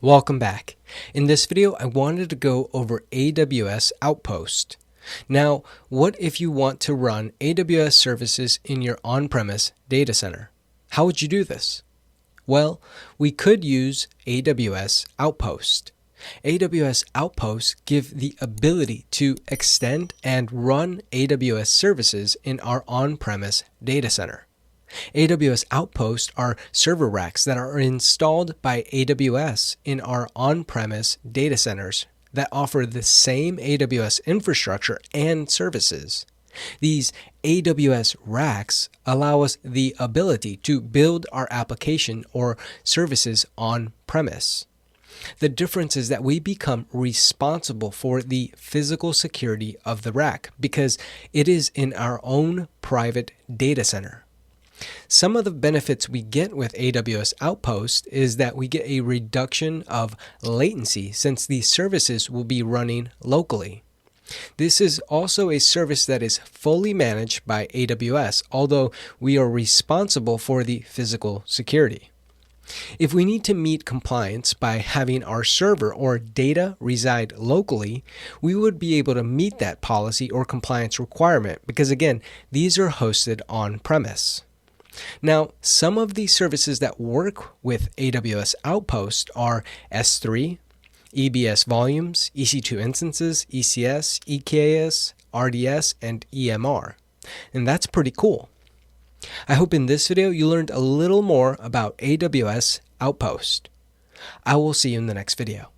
Welcome back. In this video, I wanted to go over AWS Outposts. Now, what if you want to run AWS services in your on-premise data center? How would you do this? Well, we could use AWS Outposts. AWS Outposts give the ability to extend and run AWS services in our on-premise data center. AWS Outposts are server racks that are installed by AWS in our on-premise data centers that offer the same AWS infrastructure and services. These AWS racks allow us the ability to build our application or services on-premise. The difference is that we become responsible for the physical security of the rack because it is in our own private data center. Some of the benefits we get with AWS Outposts is that we get a reduction of latency since these services will be running locally. This is also a service that is fully managed by AWS, although we are responsible for the physical security. If we need to meet compliance by having our server or data reside locally, we would be able to meet that policy or compliance requirement because, again, these are hosted on-premise. Now, some of the services that work with AWS Outposts are S3, EBS volumes, EC2 instances, ECS, EKS, RDS, and EMR. And that's pretty cool. I hope in this video you learned a little more about AWS Outposts. I will see you in the next video.